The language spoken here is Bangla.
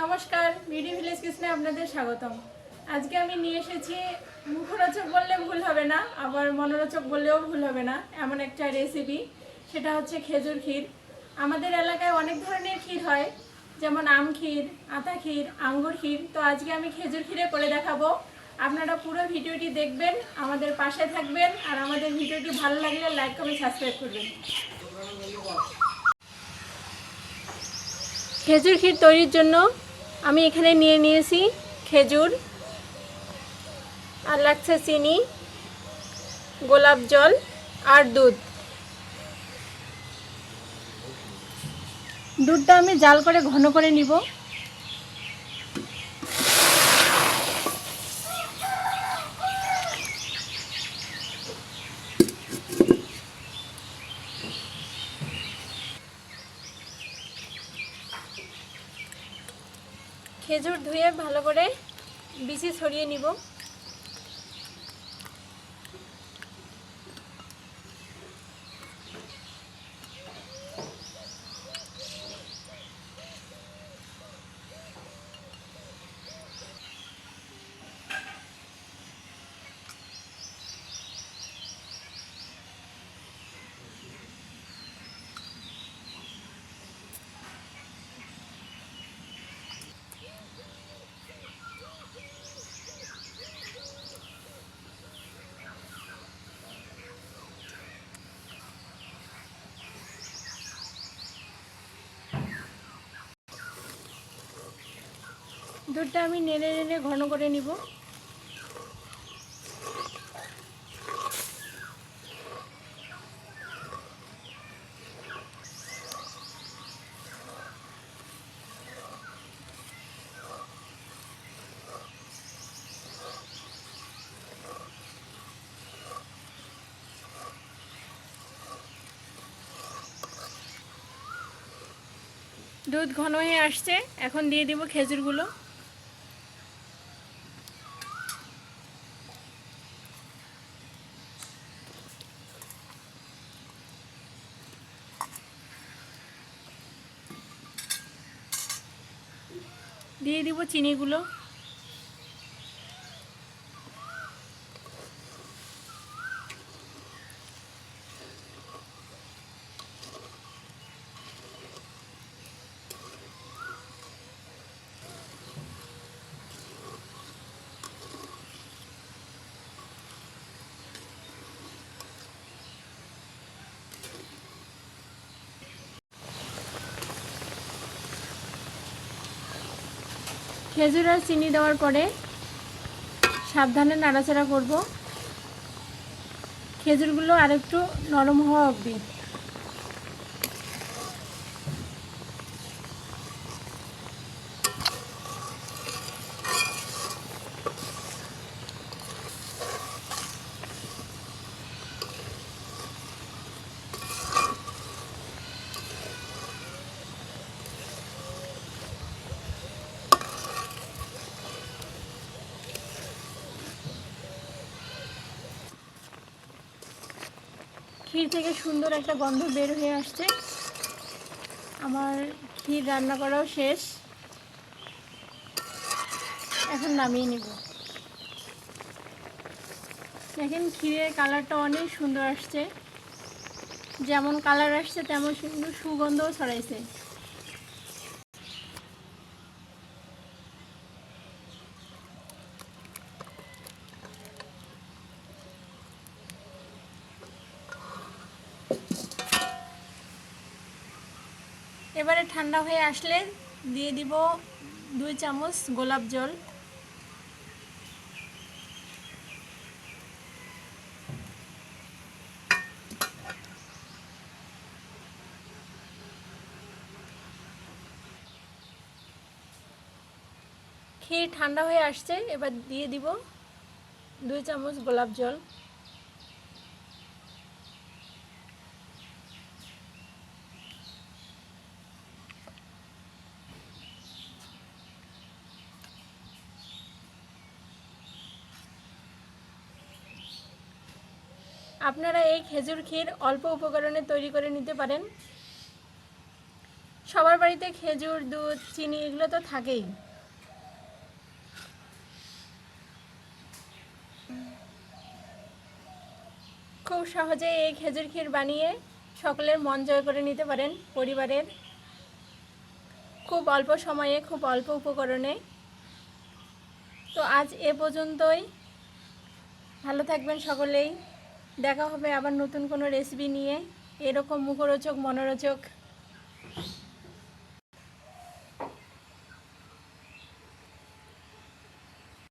নমস্কার, বিডি ভিলেজ কিচেনে আপনাদের স্বাগতম। আজকে আমি নিয়ে এসেছি মুখরোচক বললে ভুল হবে না, আবার মনোরোচক বললেও ভুল হবে না, এমন একটা রেসিপি। সেটা হচ্ছে খেজুর ক্ষীর। আমাদের এলাকায় অনেক ধরনের ক্ষীর হয়, যেমন আম ক্ষীর, আতা ক্ষীর, আঙ্গুর ক্ষীর। তো আজকে আমি খেজুর ক্ষীরে করে দেখাবো। আপনারা পুরো ভিডিওটি দেখবেন, আমাদের পাশে থাকবেন, আর আমাদের ভিডিওটি ভালো লাগলে লাইক কমেন্ট সাবস্ক্রাইব করবেন। খেজুর ক্ষীর তৈরির জন্য আমি এখানে নিয়ে নিয়েছি খেজুর, আর লাগছে চিনি, গোলাপ জল আর দুধ। দুধটা আমি জাল করে ঘন করে নিব। খেজুর ধুয়ে ভালো করে বিচি ছড়িয়ে নিব। দুধটা আমি নেড়ে নেড়ে ঘন করে নিব। দুধ ঘন হয়ে আসছে, এখন দিয়ে দিব খেজুরগুলো। দিয়ে দিব চিনিগুলো। খেজুর আর চিনি দেওয়ার পরে সাবধানে নাড়াচাড়া করব, খেজুরগুলো আরেকটু নরম হওয়া অবধি। ক্ষীর থেকে সুন্দর একটা গন্ধ বের হয়ে আসছে। আমার ক্ষীর রান্না করাও শেষ, এখন নামিয়ে নিব। দেখেন ক্ষীরের কালারটা অনেক সুন্দর আসছে, যেমন কালার আসছে তেমন সুন্দর সুগন্ধও ছড়াইছে। এবারে ঠান্ডা হয়ে আসলে দিয়ে দিব 2 চামচ গোলাপ জল। ক্ষীর ঠান্ডা হয়ে আসছে, এবার দিয়ে দিব 2 চামচ গোলাপ জল। আপনারা এই খেজুর ক্ষীর অল্প উপকরণে তৈরি করে নিতে পারেন। সবার বাড়িতে খেজুর, দুধ, চিনি এগুলো তো থাকেই। খুব সহজে এই খেজুর ক্ষীর বানিয়ে সকলের মন জয় করে নিতে পারেন পরিবারের, খুব অল্প সময়ে, খুব অল্প উপকরণে। তো আজ এ পর্যন্তই। ভালো থাকবেন সকলেই। দেখা হবে আবার নতুন কোনো রেসিপি নিয়ে, এরকম মুখরোচক মনোরোচক